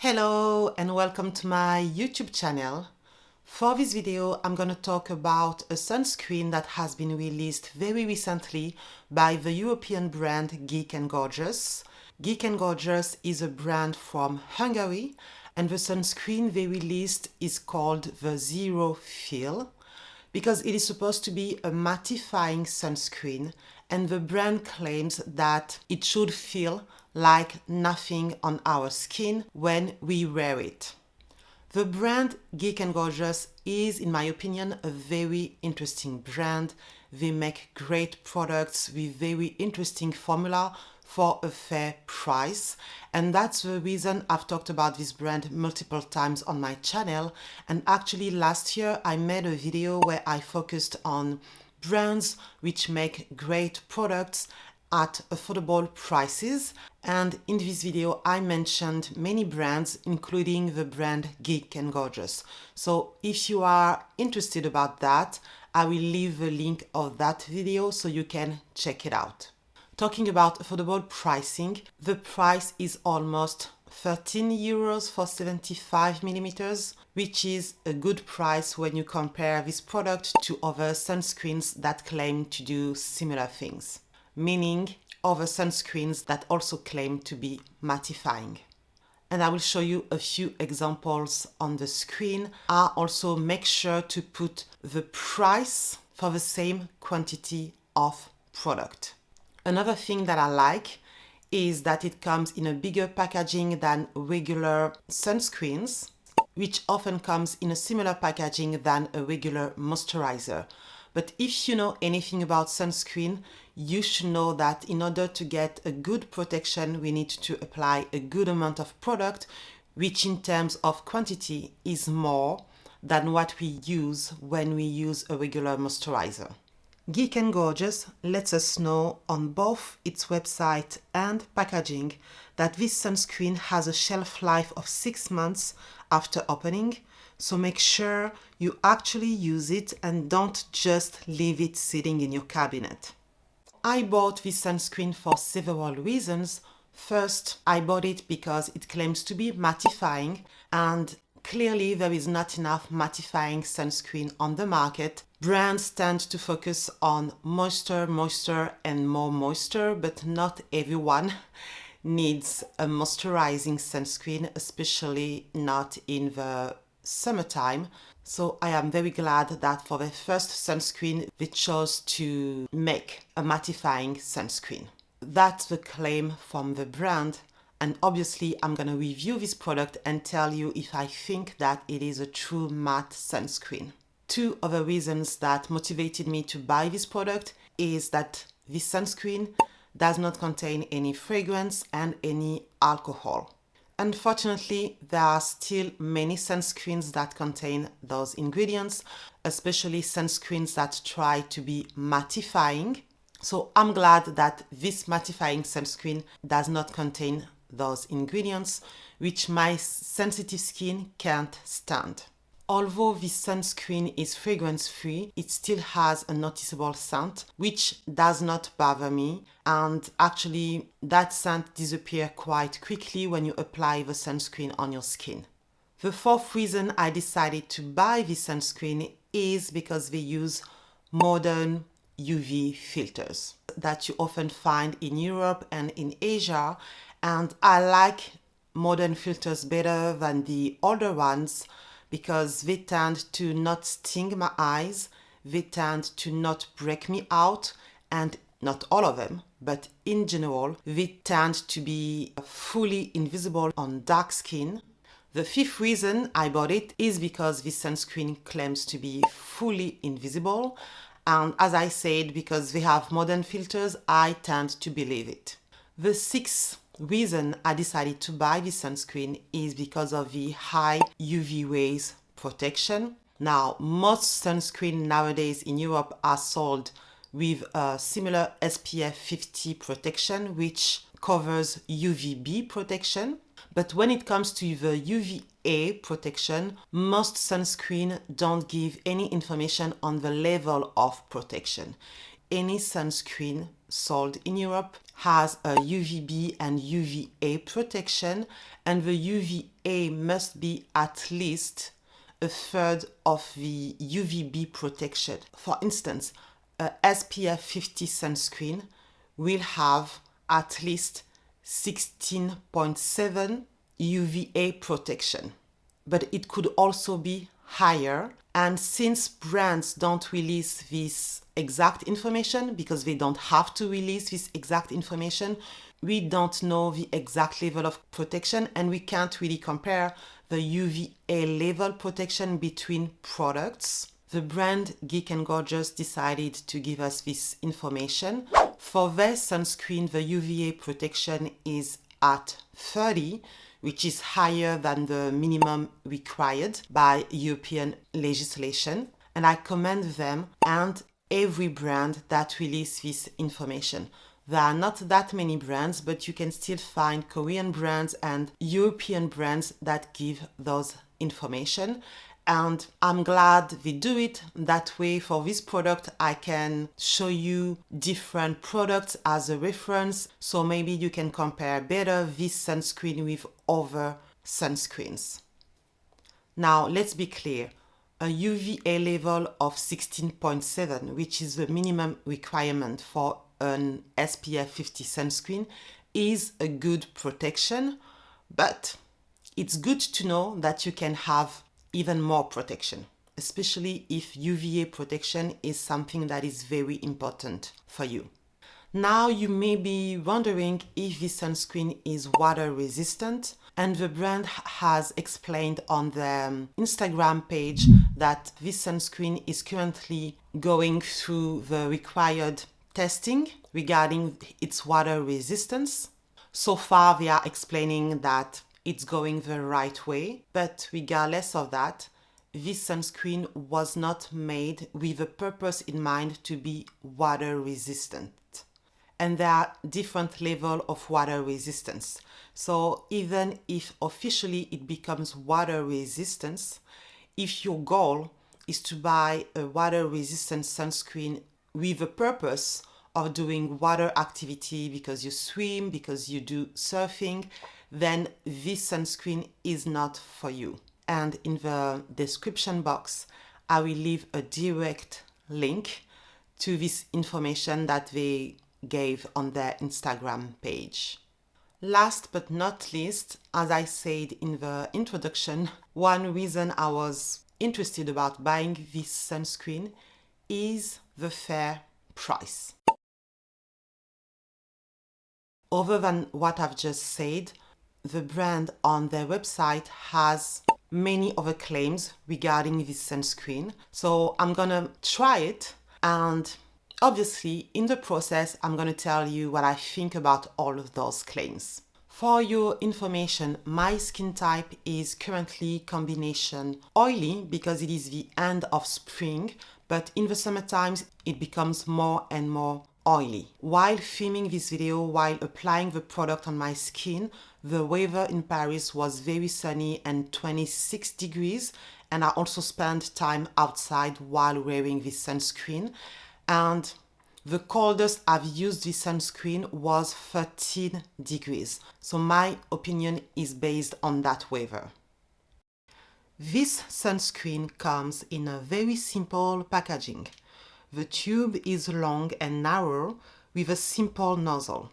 Hello and welcome to my YouTube channel. For this video, I'm going to talk about a sunscreen that has been released very recently by the European brand Geek and Gorgeous. Geek and Gorgeous is a brand from Hungary, and the sunscreen they released is called the Zero Fill because it is supposed to be a mattifying sunscreen, and the brand claims that it should feel like nothing on our skin when we wear it. The brand Geek and Gorgeous is, in my opinion, a very interesting brand. They make great products with very interesting formula for a fair price, and that's the reason I've talked about this brand multiple times on my channel. And actually last year I made a video where I focused on brands which make great products at affordable prices, and in this video I mentioned many brands including the brand Geek and Gorgeous. So if you are interested about that, I will leave the link of that video so you can check it out. Talking about affordable pricing, the price is almost 13 euros for 75 millimeters, which is a good price when you compare this product to other sunscreens that claim to do similar things, meaning other sunscreens that also claim to be mattifying. And I will show you a few examples on the screen. I also make sure to put the price for the same quantity of product. Another thing that I like is that it comes in a bigger packaging than regular sunscreens, which often comes in a similar packaging than a regular moisturizer. But if you know anything about sunscreen, you should know that in order to get a good protection, we need to apply a good amount of product, which in terms of quantity is more than what we use when we use a regular moisturizer. Geek and Gorgeous lets us know on both its website and packaging that this sunscreen has a shelf life of 6 months after opening, so make sure you actually use it and don't just leave it sitting in your cabinet. I bought this sunscreen for several reasons. First, I bought it because it claims to be mattifying, and clearly there is not enough mattifying sunscreen on the market. Brands tend to focus on moisture, and more moisture, but not everyone needs a moisturizing sunscreen, especially not in the summertime. So I am very glad that for the first sunscreen they chose to make a mattifying sunscreen. That's the claim from the brand, and obviously I'm gonna review this product and tell you if I think that it is a true matte sunscreen. Two other reasons that motivated me to buy this product is that this sunscreen does not contain any fragrance and any alcohol. Unfortunately, there are still many sunscreens that contain those ingredients, especially sunscreens that try to be mattifying. So I'm glad that this mattifying sunscreen does not contain those ingredients, which my sensitive skin can't stand. Although this sunscreen is fragrance-free, it still has a noticeable scent, which does not bother me, and actually that scent disappears quite quickly when you apply the sunscreen on your skin. The fourth reason I decided to buy this sunscreen is because they use modern UV filters that you often find in Europe and in Asia, and I like modern filters better than the older ones because they tend to not sting my eyes, they tend to not break me out, and not all of them, but in general, they tend to be fully invisible on dark skin. The fifth reason I bought it is because this sunscreen claims to be fully invisible, and as I said, because they have modern filters, I tend to believe it. The sixth reason I decided to buy this sunscreen is because of the high UV rays protection. Now, most sunscreen nowadays in Europe are sold with a similar SPF 50 protection, which covers UVB protection. But when it comes to the UVA protection, most sunscreen don't give any information on the level of protection. any sunscreen sold in Europe has a UVB and UVA protection, and the UVA must be at least a third of the UVB protection. For instance, a SPF50 sunscreen will have at least 16.7 UVA protection, but it could also be higher. And since brands don't release this exact information, because they don't have to release this exact information, we don't know the exact level of protection, and we can't really compare the UVA level protection between products. The brand Geek and Gorgeous decided to give us this information. For their sunscreen, the UVA protection is at 30, which is higher than the minimum required by European legislation. And I commend them and every brand that release this information. There are not that many brands, but you can still find Korean brands and European brands that give those information. And I'm glad they do it that way. For this product, I can show you different products as a reference, so maybe you can compare better this sunscreen with other sunscreens. Now, let's be clear. A UVA level of 16.7, which is the minimum requirement for an SPF 50 sunscreen, is a good protection, but it's good to know that you can have even more protection, especially if UVA protection is something that is very important for you. Now you may be wondering if this sunscreen is water resistant, and the brand has explained on their Instagram page that this sunscreen is currently going through the required testing regarding its water resistance. So far they are explaining that it's going the right way, but regardless of that, this sunscreen was not made with a purpose in mind to be water resistant. And there are different levels of water resistance. So even if officially it becomes water resistance, if your goal is to buy a water resistant sunscreen with a purpose of doing water activity because you swim, because you do surfing, then this sunscreen is not for you. And in the description box, I will leave a direct link to this information that they gave on their Instagram page. Last but not least, as I said in the introduction, one reason I was interested about buying this sunscreen is the fair price. Other than what I've just said, the brand on their website has many other claims regarding this sunscreen. So I'm gonna try it, and obviously in the process I'm gonna tell you what I think about all of those claims. For your information, my skin type is currently combination oily because it is the end of spring, but in the summer times it becomes more and more oily. While filming this video, while applying the product on my skin, the weather in Paris was very sunny and 26 degrees, and I also spent time outside while wearing this sunscreen, and the coldest I've used this sunscreen was 13 degrees. So my opinion is based on that weather. This sunscreen comes in a very simple packaging. The tube is long and narrow with a simple nozzle.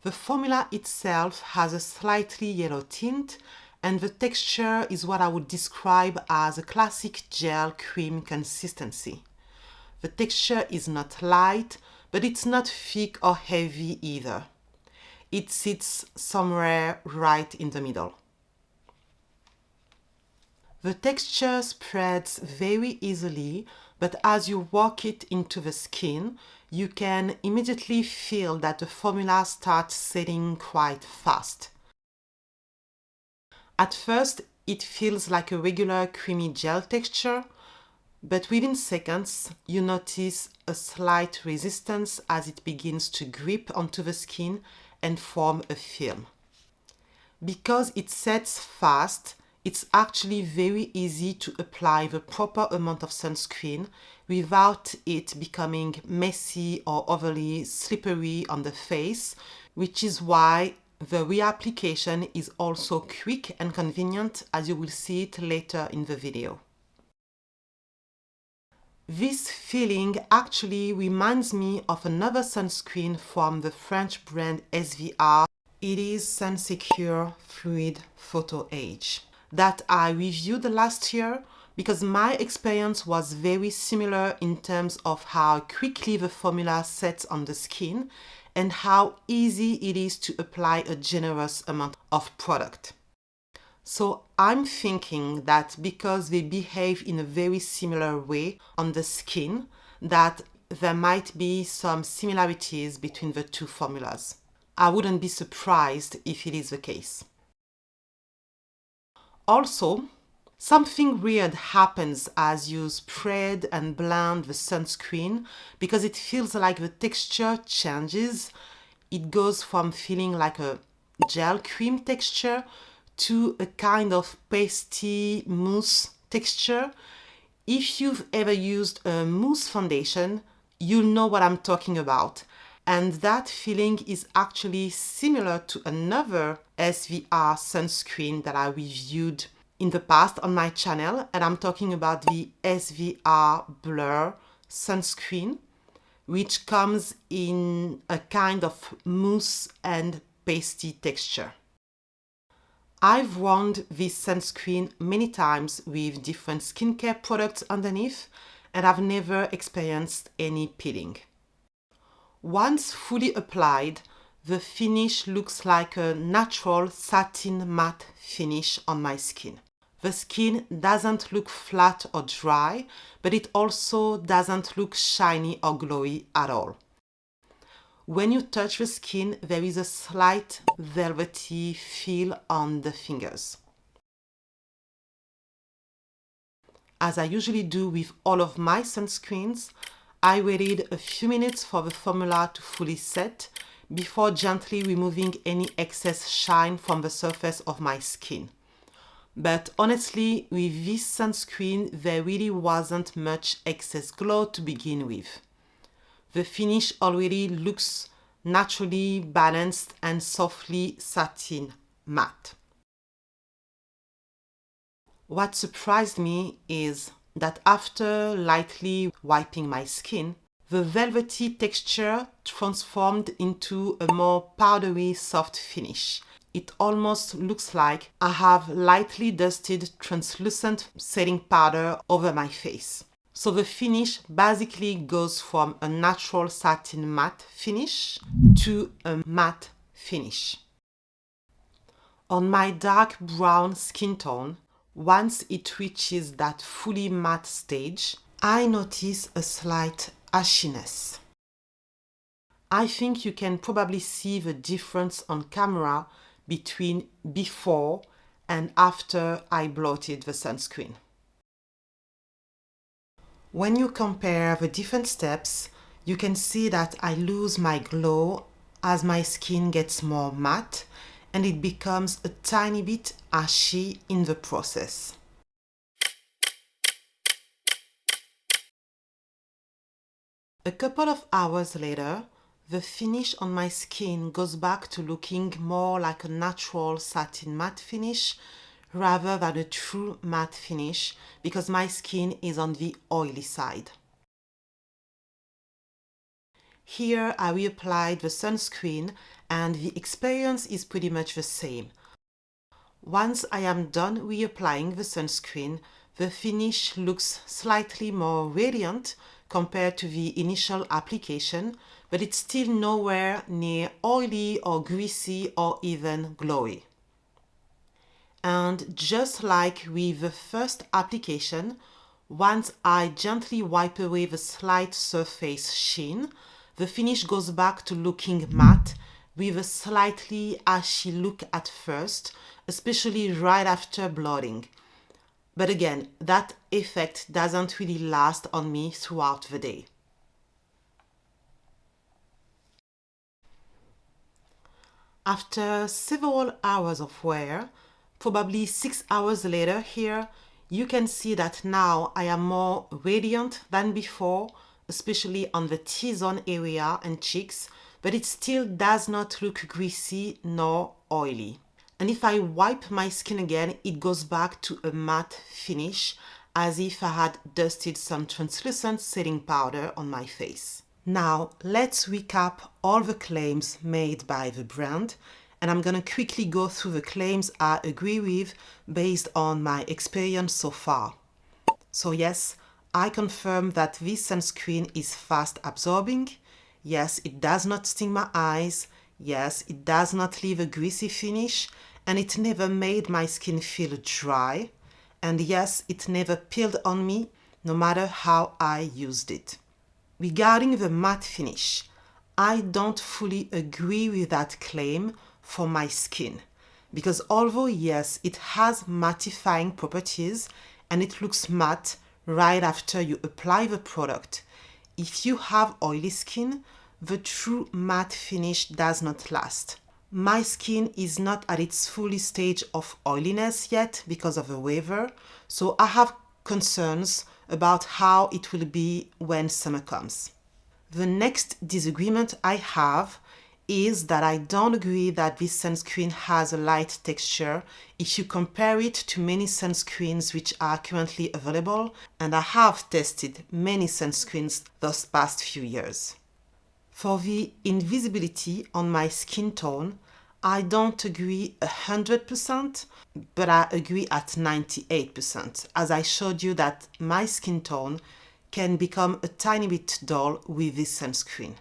The formula itself has a slightly yellow tint, and the texture is what I would describe as a classic gel cream consistency. The texture is not light, but it's not thick or heavy either. It sits somewhere right in the middle. The texture spreads very easily, but as you work it into the skin, you can immediately feel that the formula starts setting quite fast. At first, it feels like a regular creamy gel texture, but within seconds, you notice a slight resistance as it begins to grip onto the skin and form a film. Because it sets fast, It's actually very easy to apply the proper amount of sunscreen without it becoming messy or overly slippery on the face, which is why the reapplication is also quick and convenient, as you will see it later in the video. This feeling actually reminds me of another sunscreen from the French brand SVR. It is Sunsecure Fluid Photo Age that I reviewed last year because my experience was very similar in terms of how quickly the formula sets on the skin and how easy it is to apply a generous amount of product. So I'm thinking that because they behave in a very similar way on the skin, that there might be some similarities between the two formulas. I wouldn't be surprised if it is the case. Also, something weird happens as you spread and blend the sunscreen because it feels like the texture changes. It goes from feeling like a gel cream texture to a kind of pasty mousse texture. If you've ever used a mousse foundation, you'll know what I'm talking about. And that feeling is actually similar to another SVR sunscreen that I reviewed in the past on my channel, and I'm talking about the SVR Blur sunscreen, which comes in a kind of mousse and pasty texture. I've worn this sunscreen many times with different skincare products underneath, and I've never experienced any peeling. Once fully applied, the finish looks like a natural satin matte finish on my skin. The skin doesn't look flat or dry, but it also doesn't look shiny or glowy at all. When you touch the skin, there is a slight velvety feel on the fingers. As I usually do with all of my sunscreens, I waited a few minutes for the formula to fully set before gently removing any excess shine from the surface of my skin. But honestly, with this sunscreen, there really wasn't much excess glow to begin with. The finish already looks naturally balanced and softly satin matte. What surprised me is that after lightly wiping my skin, the velvety texture transformed into a more powdery soft finish. It almost looks like I have lightly dusted translucent setting powder over my face. So the finish basically goes from a natural satin matte finish to a matte finish. On my dark brown skin tone, once it reaches that fully matte stage, I notice a slight ashiness. I think you can probably see the difference on camera between before and after I blotted the sunscreen. When you compare the different steps, you can see that I lose my glow as my skin gets more matte and it becomes a tiny bit ashy in the process. A couple of hours later, the finish on my skin goes back to looking more like a natural satin matte finish rather than a true matte finish because my skin is on the oily side. Here I reapplied the sunscreen and the experience is pretty much the same. Once I am done reapplying the sunscreen, the finish looks slightly more radiant compared to the initial application, but it's still nowhere near oily or greasy or even glowy. And just like with the first application, once I gently wipe away the slight surface sheen, the finish goes back to looking matte with a slightly ashy look at first, especially right after blotting. But again, that effect doesn't really last on me throughout the day. After several hours of wear, Probably 6 hours later here, you can see that now I am more radiant than before, especially on the T-zone area and cheeks, but it still does not look greasy nor oily. And if I wipe my skin again, it goes back to a matte finish, as if I had dusted some translucent setting powder on my face. Now, let's recap all the claims made by the brand, and I'm gonna quickly go through the claims I agree with based on my experience so far. So yes, I confirm that this sunscreen is fast absorbing. Yes, it does not sting my eyes. Yes, it does not leave a greasy finish, and it never made my skin feel dry. And yes, it never peeled on me, no matter how I used it. Regarding the matte finish, I don't fully agree with that claim for my skin, because although yes, it has mattifying properties and it looks matte right after you apply the product, if you have oily skin, the true matte finish does not last. My skin is not at its full stage of oiliness yet because of the weather, so I have concerns about how it will be when summer comes. The next disagreement I have is that I don't agree that this sunscreen has a light texture if you compare it to many sunscreens which are currently available, and I have tested many sunscreens those past few years. For the invisibility on my skin tone, I don't agree 100%, but I agree at 98%, as I showed you that my skin tone can become a tiny bit dull with this sunscreen.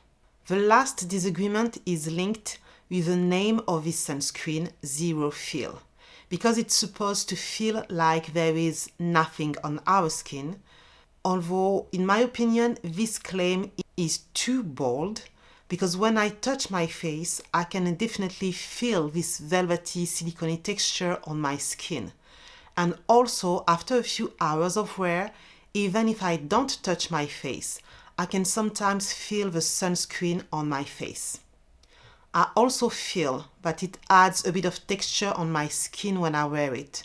The last disagreement is linked with the name of this sunscreen, Zero Feel, because it's supposed to feel like there is nothing on our skin, although in my opinion this claim is too bold, because when I touch my face I can definitely feel this velvety silicone texture on my skin, and also after a few hours of wear, even if I don't touch my face, I can sometimes feel the sunscreen on my face. I also feel that it adds a bit of texture on my skin when I wear it.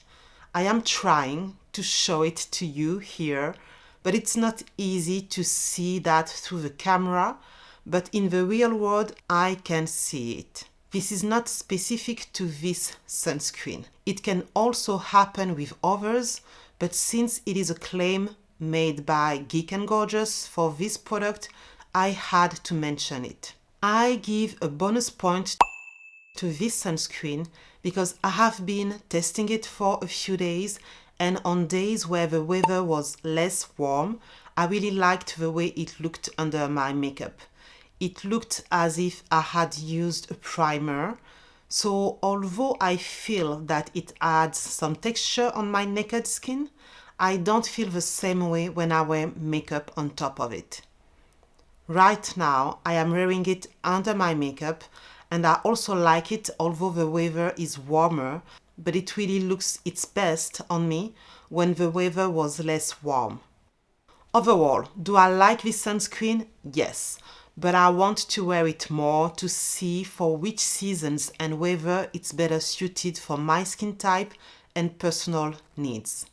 I am trying to show it to you here, but it's not easy to see that through the camera, but in the real world I can see it. This is not specific to this sunscreen. It can also happen with others, but since it is a claim made by Geek and Gorgeous for this product, I had to mention it. I give a bonus point to this sunscreen because I have been testing it for a few days, and on days where the weather was less warm, I really liked the way it looked under my makeup. It looked as if I had used a primer, so although I feel that it adds some texture on my naked skin, I don't feel the same way when I wear makeup on top of it. Right now, I am wearing it under my makeup, and I also like it although the weather is warmer, but it really looks its best on me when the weather was less warm. Overall, do I like this sunscreen? Yes, but I want to wear it more to see for which seasons and whether it's better suited for my skin type and personal needs.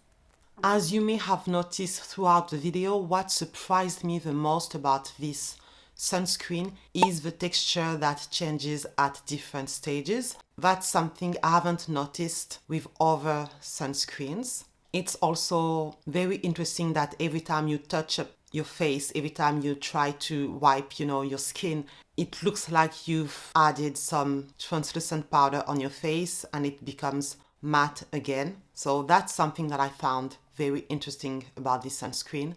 As you may have noticed throughout the video, what surprised me the most about this sunscreen is the texture that changes at different stages. That's something I haven't noticed with other sunscreens. It's also very interesting that every time you touch up your face, every time you try to wipe, your skin, it looks like you've added some translucent powder on your face and it becomes matte again. So that's something that I found very interesting about this sunscreen.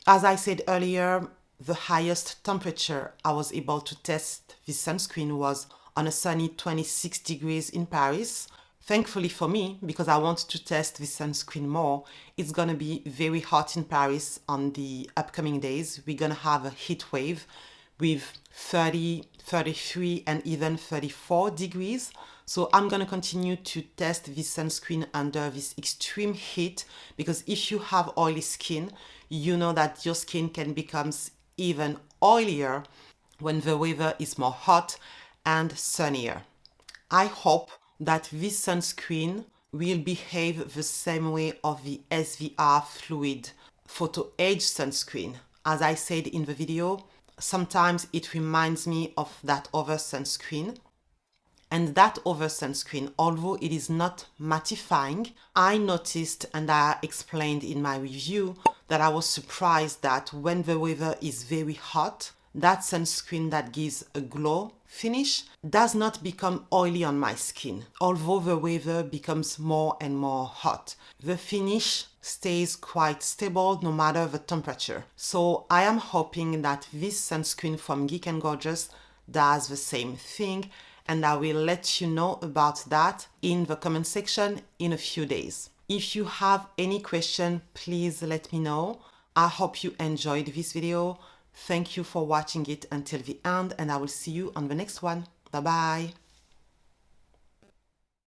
As I said earlier, the highest temperature I was able to test this sunscreen was on a sunny 26 degrees in Paris. Thankfully for me, because I want to test this sunscreen more, it's gonna be very hot in Paris on the upcoming days. We're gonna have a heat wave with 30, 33 and even 34 degrees. So I'm gonna continue to test this sunscreen under this extreme heat, because if you have oily skin, you know that your skin can become even oilier when the weather is more hot and sunnier. I hope that this sunscreen will behave the same way of the SVR fluid photo age sunscreen. As I said in the video, sometimes it reminds me of that other sunscreen. And that other sunscreen, although it is not mattifying, I noticed and I explained in my review that I was surprised that when the weather is very hot, that sunscreen that gives a glow finish does not become oily on my skin. Although the weather becomes more and more hot, the finish stays quite stable no matter the temperature. So I am hoping that this sunscreen from Geek and Gorgeous does the same thing, and I will let you know about that in the comment section in a few days. If you have any question, please let me know. I hope you enjoyed this video. Thank you for watching it until the end, and I will see you on the next one. Bye bye.